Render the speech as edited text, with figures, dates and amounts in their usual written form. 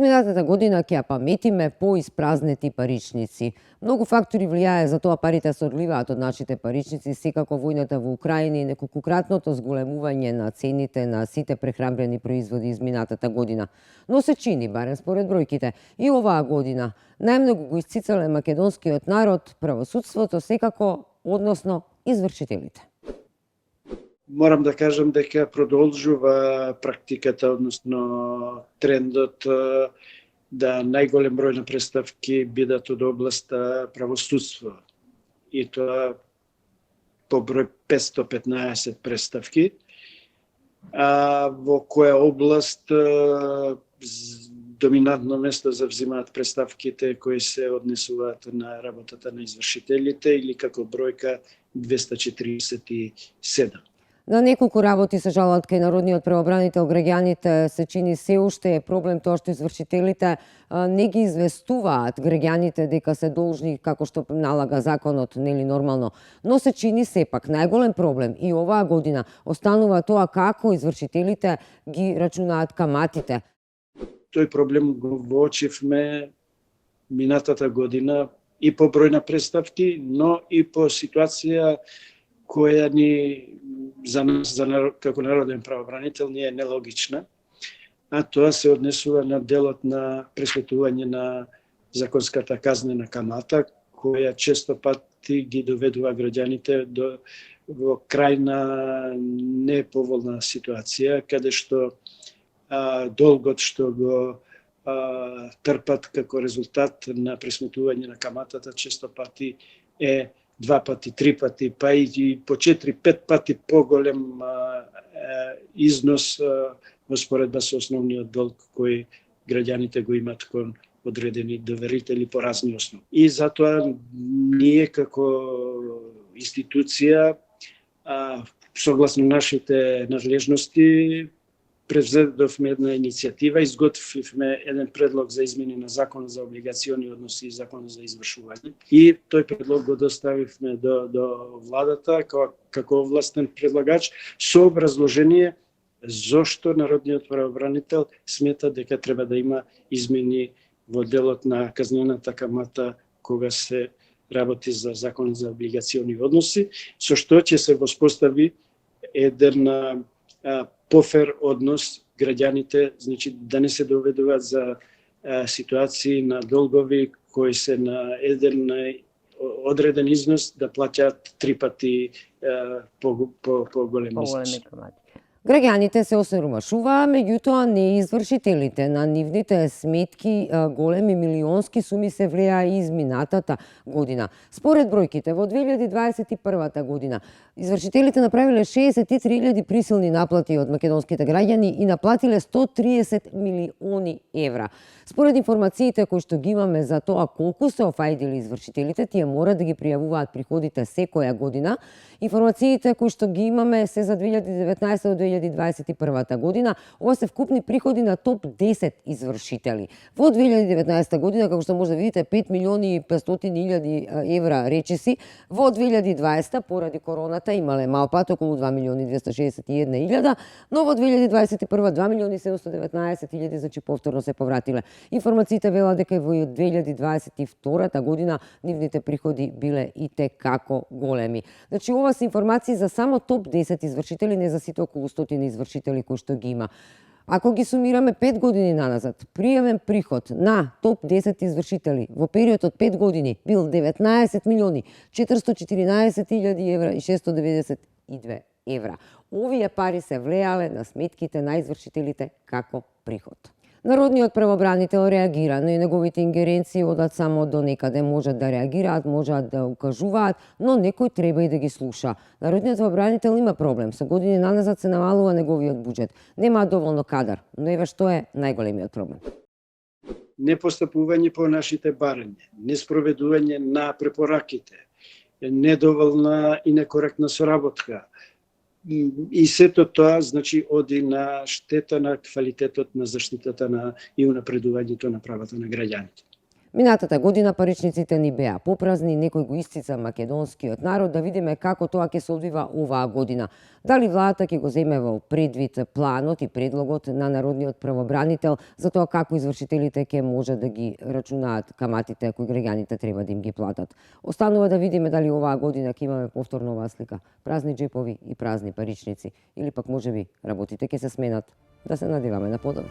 изминатата година ќе ја паметиме по испразнети паричници. Многу фактори влијае за тоа парите се одливаат од нашите паричници, секако војната во Украина и неколкократното зголемување на цените на сите прехранбени производи изминатата година. Но се чини, барем според бројките, и оваа година најмногу го исцицале македонскиот народ, правосудството секако, односно извршителите. Морам да кажам дека продолжува практиката, односно трендот да најголем број на представки бидат од областа правосудство. И тоа по број 515 представки, во која област доминантно место завзимаат представките кои се однесуваат на работата на извршителите или како бројка 247. На неколку работи се жалат кај народниот правобранител. Граѓаните се чини се уште е проблем тоа што извршителите не ги известуваат граѓаните дека се должни како што налага законот, нели нормално. Но се чини сепак најголем проблем и оваа година останува тоа како извршителите ги рачунаат каматите. Тој проблем го воочивме минатата година и по број на представки, но и по ситуација која ни за нас, како народен правобранител, не е нелогична, а тоа се однесува на делот на пресветување на законската казнена камата, која често пати ги доведува граѓаните во крајна неповолна ситуација, каде што долгот што го трпат како резултат на пресметување на каматата често пати е 2 пати, 3 пати, па и по 4-5 пати поголем износ во споредба со основниот долг кој граѓаните го имат кон одредени доверители по разни основи. И затоа ние како институција, согласно нашите надлежности, превзедовме една иницијатива, изготвивме еден предлог за измени на Законот за облигациони односи и Законот за извршување. И тој предлог го доставивме до владата како овластен предлагач со образложение зошто народниот правобранител смета дека треба да има измени во делот на казнената камата кога се работи за Законот за облигациони односи, со што ќе се воспостави еден пофер однос граѓаните, значи да не се доведуваат за ситуации на долгови кои се на еден одреден износ да плаќаат 3 пати по голем износ. Граѓаните се осиромашуваа, меѓутоа не извршителите. На нивните сметки големи милионски суми се влеа и изминатата година. Според бројките, во 2021 година извршителите направиле 63.000 присилни наплати од македонските граѓани и наплатиле 130 милиони евра. Според информациите кои што ги имаме за тоа колку се офајдили извршителите, тие мора да ги пријавуваат приходите секоја година. Информациите кои што ги имаме се за 2019 до 2021 година. Ова се вкупни приходи на топ 10 извршители. Во 2019 година, како што може да видите, 5 милиони и 500 илјади евра речиси. Во 2020 поради короната имале мал пат, околу 2 милиони 261 илјада, но во 2021 2 милиони 719 илјади, значи повторно се повратиле. Информациите велат дека во 2022 година нивните приходи биле и те како големи. Значи ова се информации за само топ 10 извршители, не за сите околу 100 извршители кои што ги има. Ако ги сумираме 5 години наназад, пријавен приход на топ 10 извршители во период од 5 години бил 19 милиони 414 илјади евра и 692 евра. Овие пари се влеале на сметките на извршителите како приход. Народниот правобранител реагира, но и неговите ингеренции одат само до некаде. Можат да реагираат, можат да укажуваат, но некој треба и да ги слуша. Народниот правобранител има проблем. Со години наназад се намалува неговиот буџет. Нема доволно кадар, но еве што е најголемиот проблем. Непостапување по нашите барања, неспроведување на препораките, недоволна и некоректна соработка. И сето тоа, значи, оди на штета на квалитетот на заштитата и унапредувањето на правата на граѓаните. Минатата година паричниците ни беа попразни, некој го истица македонскиот народ, да видиме како тоа ќе се одвива оваа година. Дали владата ќе го земе во предвид планот и предлогот на народниот правобранител за тоа како извршителите ќе може да ги рачунаат каматите кои граѓаните треба да им ги платат. Останува да видиме дали оваа година ќе имаме повторно оваа слика. Празни джепови и празни паричници. Или пак можеби работите ќе се сменат. Да се надеваме на подобро.